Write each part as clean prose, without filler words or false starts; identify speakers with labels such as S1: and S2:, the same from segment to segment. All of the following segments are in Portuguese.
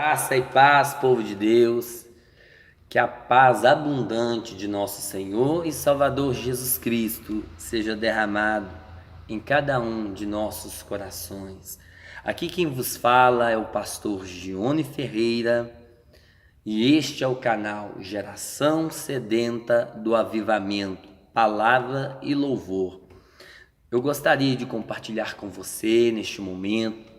S1: Graça e paz, povo de Deus, que a paz abundante de nosso Senhor e Salvador Jesus Cristo seja derramado em cada um de nossos corações. Aqui quem vos fala é o pastor Gione Ferreira e este é o canal Geração Sedenta do Avivamento, Palavra e Louvor. Eu gostaria de compartilhar com você neste momento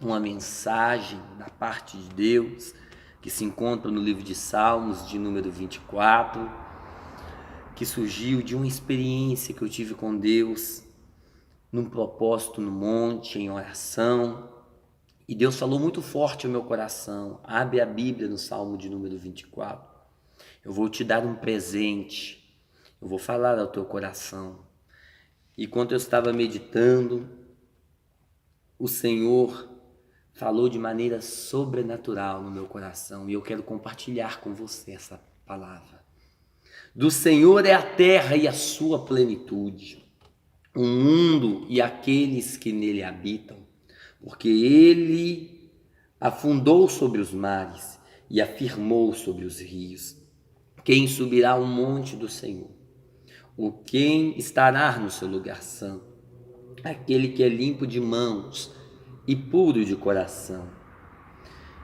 S1: uma mensagem da parte de Deus que se encontra no livro de Salmos, de número 24, que surgiu de uma experiência que eu tive com Deus num propósito no monte, em oração, e Deus falou muito forte ao meu coração. Abre a Bíblia no Salmo de número 24. Eu vou te dar um presente, eu vou falar ao teu coração. E quando eu estava meditando, o Senhor falou de maneira sobrenatural no meu coração, e eu quero compartilhar com você essa palavra. Do Senhor é a terra e a sua plenitude, o mundo e aqueles que nele habitam, porque ele afundou sobre os mares e afirmou sobre os rios. Quem subirá ao monte do Senhor? O quem estará no seu lugar santo? Aquele que é limpo de mãos e puro de coração,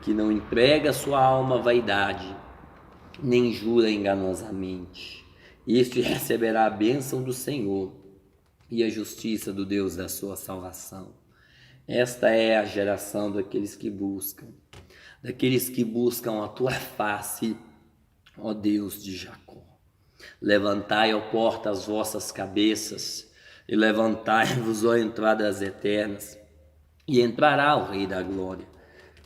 S1: que não emprega sua alma à vaidade, nem jura enganosamente. Este receberá a bênção do Senhor e a justiça do Deus da sua salvação. Esta é a geração daqueles que buscam a tua face, ó Deus de Jacó. Levantai, ó porta, as vossas cabeças, e levantai-vos, ó entradas eternas, e entrará o Rei da Glória.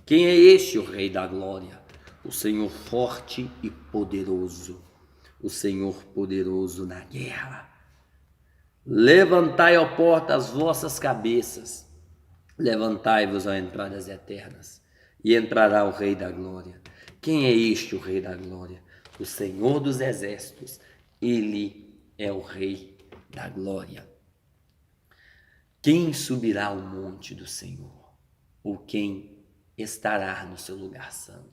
S1: Quem é este, o Rei da Glória? O Senhor forte e poderoso, o Senhor poderoso na guerra. Levantai, ó porta, as vossas cabeças, levantai-vos, ó entradas eternas, e entrará o Rei da Glória. Quem é este, o Rei da Glória? O Senhor dos Exércitos, ele é o Rei da Glória. Quem subirá ao monte do Senhor? Ou quem estará no seu lugar santo?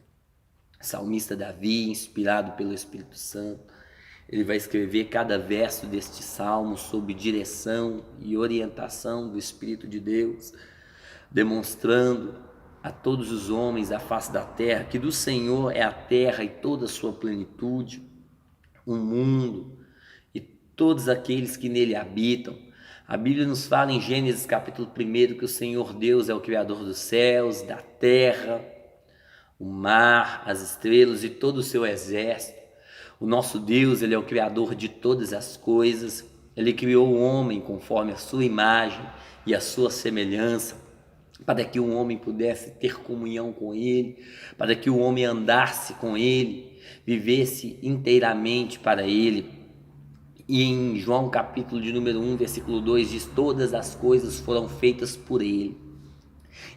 S1: Salmista Davi, inspirado pelo Espírito Santo, ele vai escrever cada verso deste salmo sob direção e orientação do Espírito de Deus, demonstrando a todos os homens à face da terra que do Senhor é a terra e toda a sua plenitude, o mundo e todos aqueles que nele habitam. A Bíblia nos fala em Gênesis capítulo 1 que o Senhor Deus é o Criador dos céus, da terra, o mar, as estrelas e todo o seu exército. O nosso Deus, ele é o Criador de todas as coisas. Ele criou o homem conforme a sua imagem e a sua semelhança, para que o homem pudesse ter comunhão com ele, para que o homem andasse com ele, vivesse inteiramente para ele. E em João capítulo de número 1, versículo 2, diz: todas as coisas foram feitas por ele,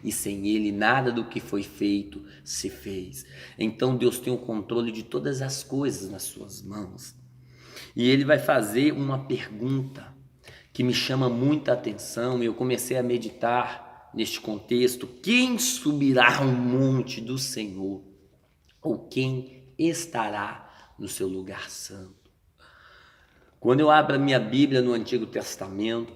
S1: e sem ele nada do que foi feito se fez. Então Deus tem o controle de todas as coisas nas suas mãos. E ele vai fazer uma pergunta que me chama muita atenção, e eu comecei a meditar neste contexto: quem subirá ao monte do Senhor? Ou quem estará no seu lugar santo? Quando eu abro a minha Bíblia no Antigo Testamento,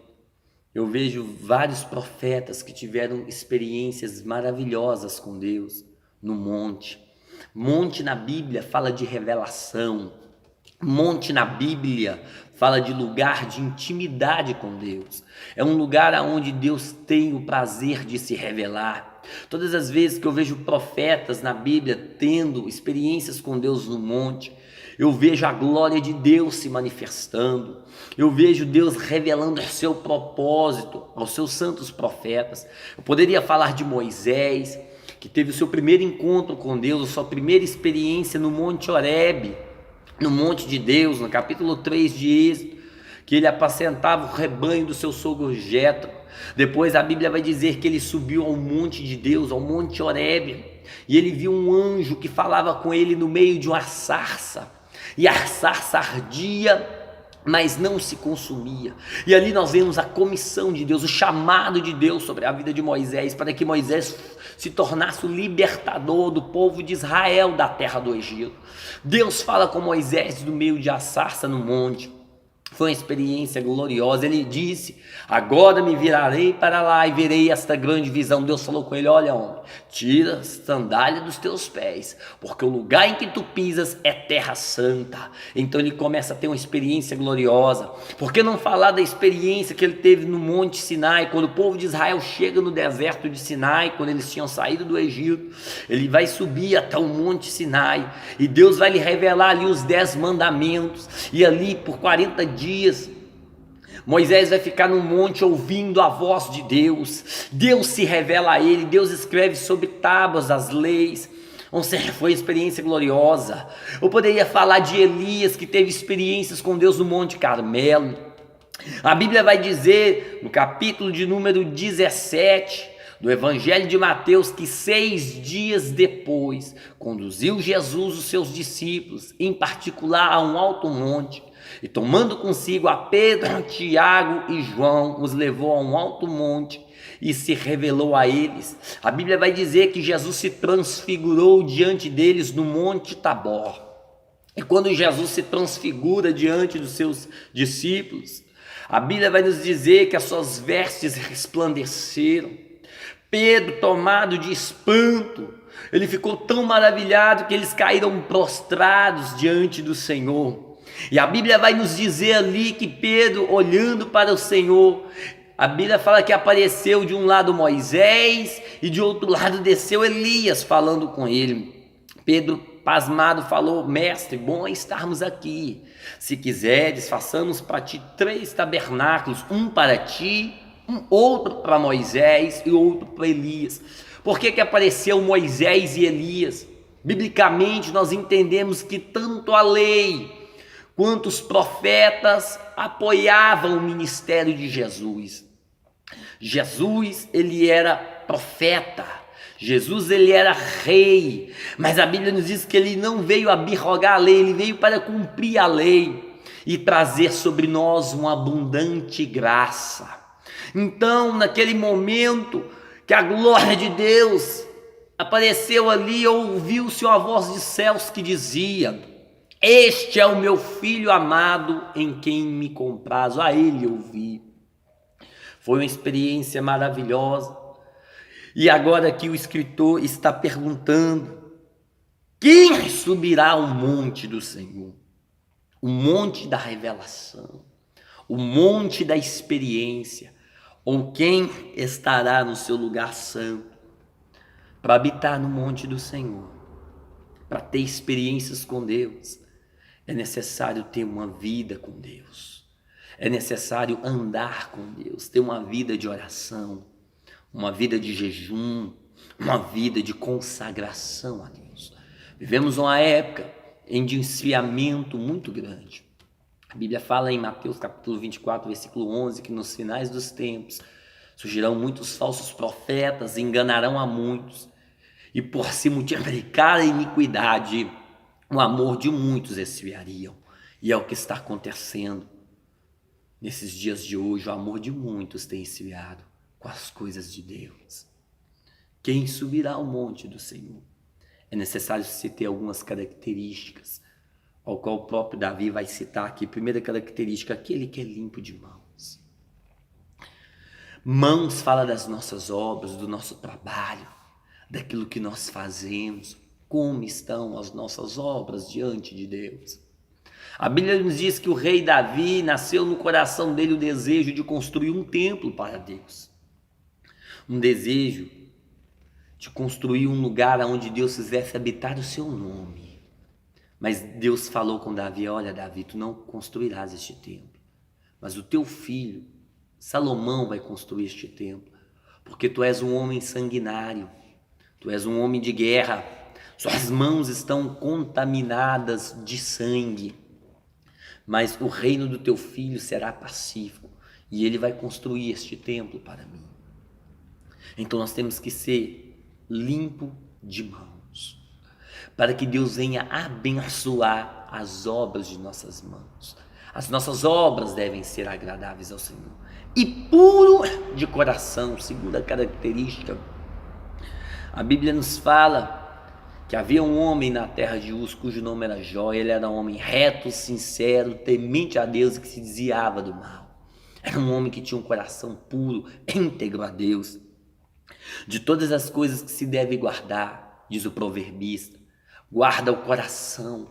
S1: eu vejo vários profetas que tiveram experiências maravilhosas com Deus no monte. Monte na Bíblia fala de revelação. Monte na Bíblia fala de lugar de intimidade com Deus. É um lugar onde Deus tem o prazer de se revelar. Todas as vezes que eu vejo profetas na Bíblia tendo experiências com Deus no monte, eu vejo a glória de Deus se manifestando, eu vejo Deus revelando o seu propósito aos seus santos profetas. Eu poderia falar de Moisés, que teve o seu primeiro encontro com Deus, a sua primeira experiência no Monte Horebe, no monte de Deus, no capítulo 3 de Êxodo, que ele apacentava o rebanho do seu sogro Jetro. Depois a Bíblia vai dizer que ele subiu ao monte de Deus, ao Monte Horebe, e ele viu um anjo que falava com ele no meio de uma sarça. E a sarça ardia, mas não se consumia. E ali nós vemos a comissão de Deus, o chamado de Deus sobre a vida de Moisés, para que Moisés se tornasse o libertador do povo de Israel da terra do Egito. Deus fala com Moisés no meio de a sarça no monte. Foi uma experiência gloriosa. Ele disse: agora me virarei para lá e verei esta grande visão. Deus falou com ele: olha, homem, tira a sandália dos teus pés, porque o lugar em que tu pisas é terra santa. Então ele começa a ter uma experiência gloriosa. Por que não falar da experiência que ele teve no Monte Sinai, quando o povo de Israel chega no deserto de Sinai, quando eles tinham saído do Egito? Ele vai subir até o Monte Sinai e Deus vai lhe revelar ali os 10 mandamentos, e ali por 40 dias Moisés vai ficar no monte ouvindo a voz de Deus. Deus se revela a ele, Deus escreve sobre tábuas as leis. Ou seja, foi uma experiência gloriosa. Eu poderia falar de Elias, que teve experiências com Deus no Monte Carmelo. A Bíblia vai dizer, no capítulo de número 17 do Evangelho de Mateus, que 6 dias depois conduziu Jesus os seus discípulos, em particular a um alto monte, e tomando consigo a Pedro, Tiago e João, os levou a um alto monte e se revelou a eles. A Bíblia vai dizer que Jesus se transfigurou diante deles no Monte Tabor. E quando Jesus se transfigura diante dos seus discípulos, a Bíblia vai nos dizer que as suas vestes resplandeceram. Pedro, tomado de espanto, ele ficou tão maravilhado que eles caíram prostrados diante do Senhor. E a Bíblia vai nos dizer ali que Pedro, olhando para o Senhor, a Bíblia fala que apareceu de um lado Moisés e de outro lado desceu Elias falando com ele. Pedro, pasmado, falou: mestre, bom é estarmos aqui. Se quiseres, façamos para ti 3 tabernáculos, um para ti, outro para Moisés e outro para Elias. Por que apareceu Moisés e Elias? Biblicamente nós entendemos que tanto a lei quanto os profetas apoiavam o ministério de Jesus. Jesus, ele era profeta. Jesus, ele era rei. Mas a Bíblia nos diz que ele não veio abrogar a lei, ele veio para cumprir a lei e trazer sobre nós uma abundante graça. Então, naquele momento que a glória de Deus apareceu ali, ouviu-se uma voz dos céus que dizia: este é o meu filho amado, em quem me comprazo. A ele ouvi. Foi uma experiência maravilhosa. E agora aqui o escritor está perguntando: quem subirá ao monte do Senhor? O monte da revelação, o monte da experiência, ou quem estará no seu lugar santo? Para habitar no monte do Senhor, para ter experiências com Deus, é necessário ter uma vida com Deus. É necessário andar com Deus, ter uma vida de oração, uma vida de jejum, uma vida de consagração a Deus. Vivemos uma época de um esfriamento muito grande. A Bíblia fala em Mateus capítulo 24, versículo 11, que nos finais dos tempos surgirão muitos falsos profetas, enganarão a muitos, e por se multiplicar a iniquidade, o amor de muitos esfriariam. E é o que está acontecendo nesses dias de hoje. O amor de muitos tem esfriado com as coisas de Deus. Quem subirá ao monte do Senhor? É necessário se ter algumas características, ao qual o próprio Davi vai citar aqui. Primeira característica: aquele que é limpo de mãos. Mãos fala das nossas obras, do nosso trabalho, daquilo que nós fazemos. Como estão as nossas obras diante de Deus? A Bíblia nos diz que o rei Davi, nasceu no coração dele o desejo de construir um templo para Deus. Um desejo de construir um lugar onde Deus fizesse habitar o seu nome. Mas Deus falou com Davi: olha, Davi, tu não construirás este templo, mas o teu filho Salomão vai construir este templo, porque tu és um homem sanguinário, tu és um homem de guerra, suas mãos estão contaminadas de sangue, mas o reino do teu filho será pacífico e ele vai construir este templo para mim. Então nós temos que ser limpo de mãos, para que Deus venha abençoar as obras de nossas mãos. As nossas obras devem ser agradáveis ao Senhor e puro de coração. Segunda característica: A Bíblia nos fala que havia um homem na terra de Uz, cujo nome era Jó. Ele era um homem reto, sincero, temente a Deus e que se desviava do mal. Era um homem que tinha um coração puro, íntegro a Deus. De todas as coisas que se deve guardar, diz o proverbista, guarda o coração,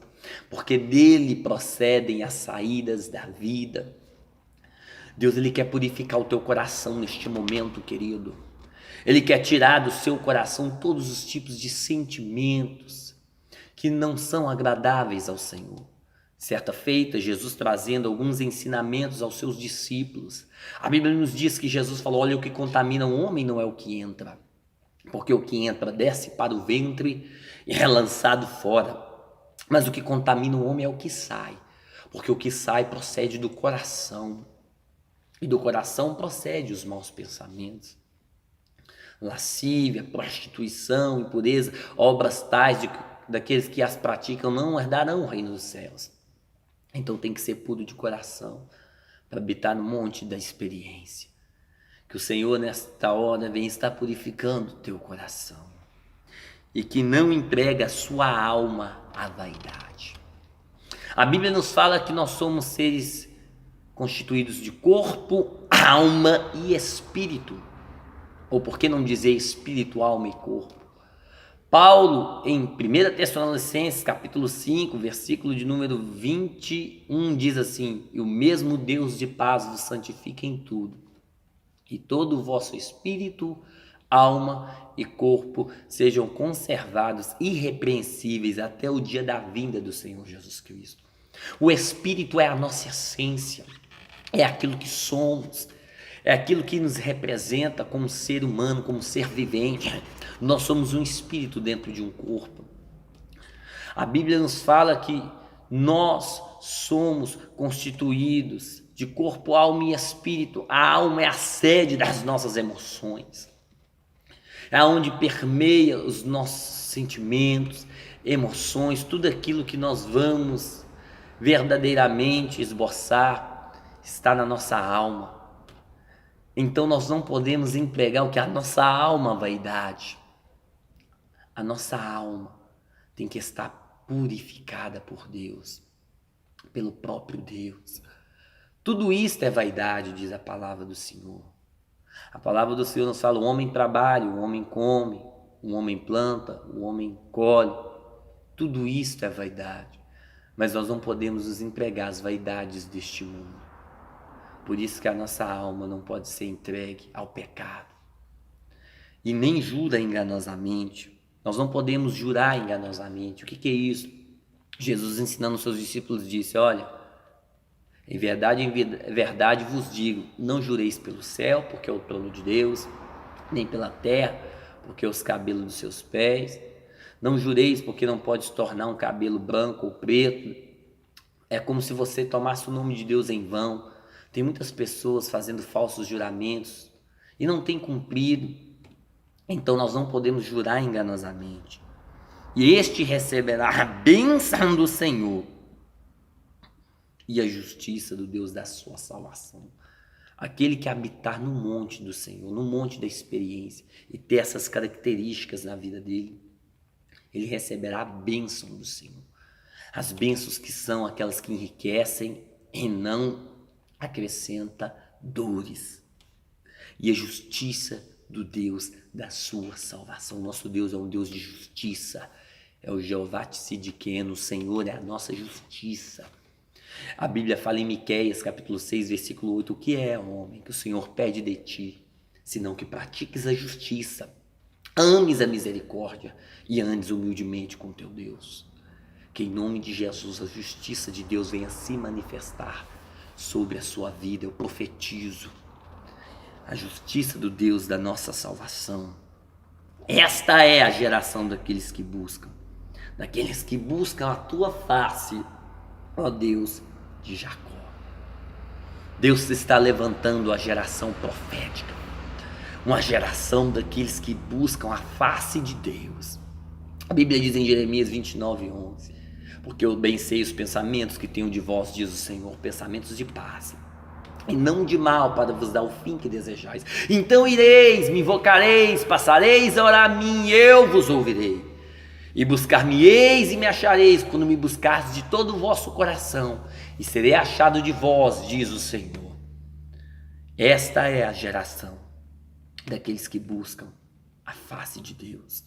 S1: porque dele procedem as saídas da vida. Deus, Ele quer purificar o teu coração neste momento, querido. Ele quer tirar do seu coração todos os tipos de sentimentos que não são agradáveis ao Senhor. Certa feita, Jesus trazendo alguns ensinamentos aos seus discípulos. A Bíblia nos diz que Jesus falou: olha, o que contamina o homem não é o que entra, porque o que entra desce para o ventre e é lançado fora. Mas o que contamina o homem é o que sai, porque o que sai procede do coração. E do coração procede os maus pensamentos. Lascívia, prostituição, impureza, obras tais daqueles que as praticam não herdarão o reino dos céus. Então tem que ser puro de coração para habitar no monte da experiência. Que o Senhor nesta hora venha estar purificando o teu coração e que não entregue a sua alma à vaidade. A Bíblia nos fala que nós somos seres constituídos de corpo, alma e espírito. Ou por que não dizer espírito, alma e corpo? Paulo, em 1 Tessalonicenses, capítulo 5, versículo de número 21, diz assim: e o mesmo Deus de paz vos santifica em tudo, e todo o vosso espírito, alma e corpo sejam conservados irrepreensíveis até o dia da vinda do Senhor Jesus Cristo. O espírito é a nossa essência, é aquilo que somos, é aquilo que nos representa como ser humano, como ser vivente. Nós somos um espírito dentro de um corpo. A Bíblia nos fala que nós somos constituídos de corpo, alma e espírito. A alma é a sede das nossas emoções, é onde permeia os nossos sentimentos, emoções, tudo aquilo que nós vamos verdadeiramente esboçar está na nossa alma. Então nós não podemos empregar o que a nossa alma vaidade. A nossa alma tem que estar purificada por Deus, pelo próprio Deus. Tudo isto é vaidade, diz a palavra do Senhor. A palavra do Senhor nos fala: o homem trabalha, o homem come, o homem planta, o homem colhe. Tudo isto é vaidade. Mas nós não podemos nos empregar às vaidades deste mundo. Por isso que a nossa alma não pode ser entregue ao pecado. E nem jura enganosamente. Nós não podemos jurar enganosamente. O que é isso? Jesus, ensinando os seus discípulos, disse: olha, em verdade vos digo, não jureis pelo céu, porque é o trono de Deus, nem pela terra, porque é os cabelos dos seus pés. Não jureis porque não pode se tornar um cabelo branco ou preto. É como se você tomasse o nome de Deus em vão. Tem muitas pessoas fazendo falsos juramentos e não tem cumprido. Então nós não podemos jurar enganosamente. E este receberá a bênção do Senhor e a justiça do Deus da sua salvação. Aquele que habitar no monte do Senhor, no monte da experiência, e ter essas características na vida dele, ele receberá a bênção do Senhor. As bênçãos que são aquelas que enriquecem e não acrescenta dores. E a justiça do Deus da sua salvação. Nosso Deus é um Deus de justiça. É o Jeová Tzidkenu, o Senhor é a nossa justiça. A Bíblia fala em Miqueias, capítulo 6, versículo 8, o que é, homem, que o Senhor pede de ti, senão que pratiques a justiça, ames a misericórdia e andes humildemente com teu Deus. Que em nome de Jesus a justiça de Deus venha se manifestar sobre a sua vida. Eu profetizo a justiça do Deus da nossa salvação. Esta é a geração daqueles que buscam a tua face, ó Deus de Jacó. Deus está levantando a geração profética, uma geração daqueles que buscam a face de Deus. A Bíblia diz em Jeremias 29:11, porque eu bem sei os pensamentos que tenho de vós, diz o Senhor, pensamentos de paz e não de mal, para vos dar o fim que desejais. Então ireis, me invocareis, passareis a orar a mim, eu vos ouvirei. E buscar-me-eis e me achareis, quando me buscardes de todo o vosso coração, e serei achado de vós, diz o Senhor. Esta é a geração daqueles que buscam a face de Deus.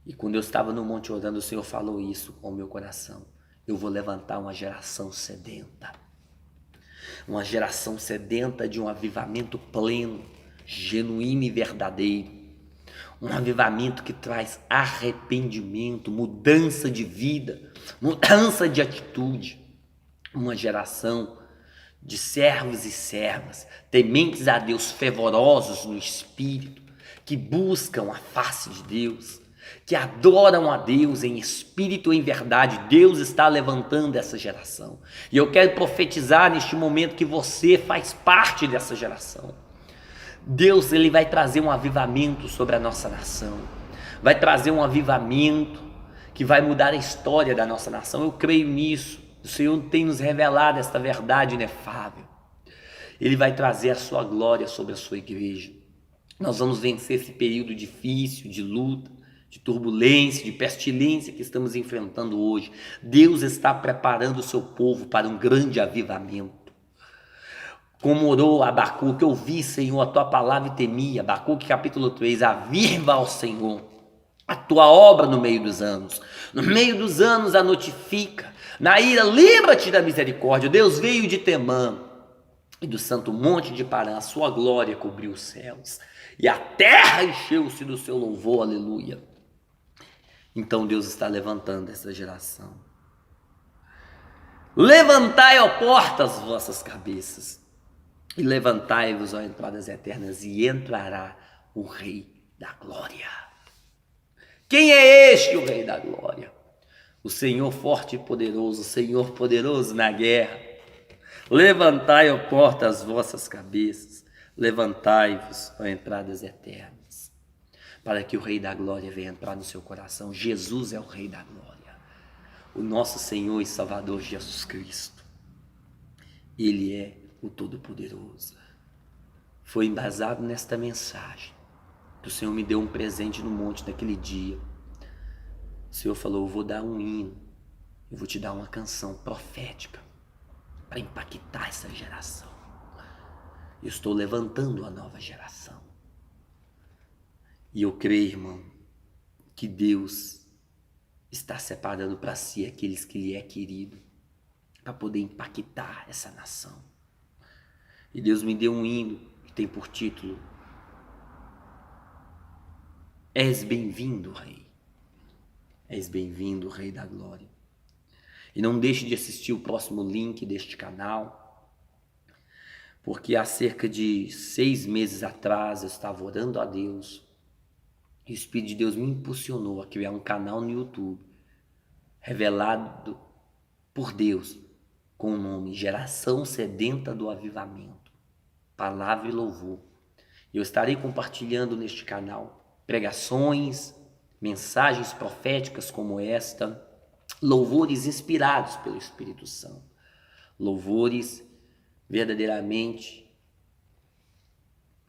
S1: E quando eu estava no monte orando, o Senhor falou isso com o meu coração. Eu vou levantar uma geração sedenta. Uma geração sedenta de um avivamento pleno, genuíno e verdadeiro. Um avivamento que traz arrependimento, mudança de vida, mudança de atitude. Uma geração de servos e servas, tementes a Deus, fervorosos no espírito, que buscam a face de Deus, que adoram a Deus em espírito e em verdade. Deus está levantando essa geração. E eu quero profetizar neste momento que você faz parte dessa geração. Deus, ele vai trazer um avivamento sobre a nossa nação. Vai trazer um avivamento que vai mudar a história da nossa nação. Eu creio nisso. O Senhor tem nos revelado esta verdade inefável. Ele vai trazer a sua glória sobre a sua igreja. Nós vamos vencer esse período difícil, de luta, de turbulência, de pestilência que estamos enfrentando hoje. Deus está preparando o seu povo para um grande avivamento. Como orou Abacuque, eu vi, Senhor, a tua palavra e temi. Abacuque capítulo 3, aviva ao Senhor a tua obra no meio dos anos. No meio dos anos a notifica. Na ira, lembra-te da misericórdia. Deus veio de Temã e do santo monte de Parã. A sua glória cobriu os céus e a terra encheu-se do seu louvor, aleluia. Então Deus está levantando essa geração. Levantai, ó portas, vossas cabeças, e levantai-vos, ó entradas eternas, e entrará o Rei da Glória. Quem é este, o Rei da Glória? O Senhor forte e poderoso, o Senhor poderoso na guerra. Levantai, ó portas, vossas cabeças, levantai-vos, ó entradas eternas, para que o Rei da Glória venha entrar no seu coração. Jesus é o Rei da Glória, o nosso Senhor e Salvador Jesus Cristo. Ele é o Todo-Poderoso. Foi embasado nesta mensagem que o Senhor me deu um presente no monte naquele dia. O Senhor falou, eu vou dar um hino, eu vou te dar uma canção profética para impactar essa geração. Eu estou levantando a nova geração. E eu creio, irmão, que Deus está separando para si aqueles que lhe é querido, para poder impactar essa nação. E Deus me deu um hino que tem por título, És bem-vindo, Rei. És bem-vindo, Rei da Glória. E não deixe de assistir o próximo link deste canal, porque há cerca de 6 meses atrás eu estava orando a Deus e o Espírito de Deus me impulsionou a criar um canal no YouTube, revelado por Deus, com o nome Geração Sedenta do Avivamento, Palavra e Louvor. Eu estarei compartilhando neste canal pregações, mensagens proféticas como esta, louvores inspirados pelo Espírito Santo, louvores verdadeiramente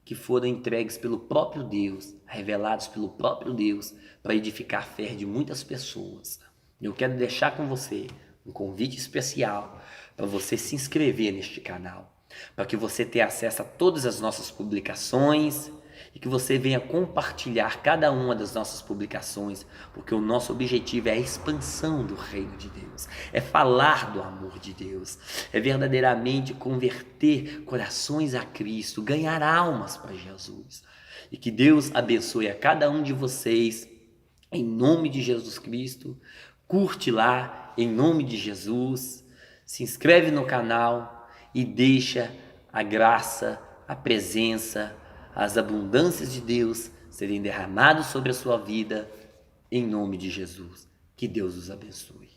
S1: que foram entregues pelo próprio Deus, revelados pelo próprio Deus, para edificar a fé de muitas pessoas. Eu quero deixar com você um convite especial para você se inscrever neste canal, para que você tenha acesso a todas as nossas publicações e que você venha compartilhar cada uma das nossas publicações, porque o nosso objetivo é a expansão do reino de Deus, é falar do amor de Deus, é verdadeiramente converter corações a Cristo, ganhar almas para Jesus. E que Deus abençoe a cada um de vocês, em nome de Jesus Cristo. Curte lá, em nome de Jesus, se inscreve no canal e deixa a graça, a presença, as abundâncias de Deus serem derramadas sobre a sua vida, em nome de Jesus. Que Deus os abençoe.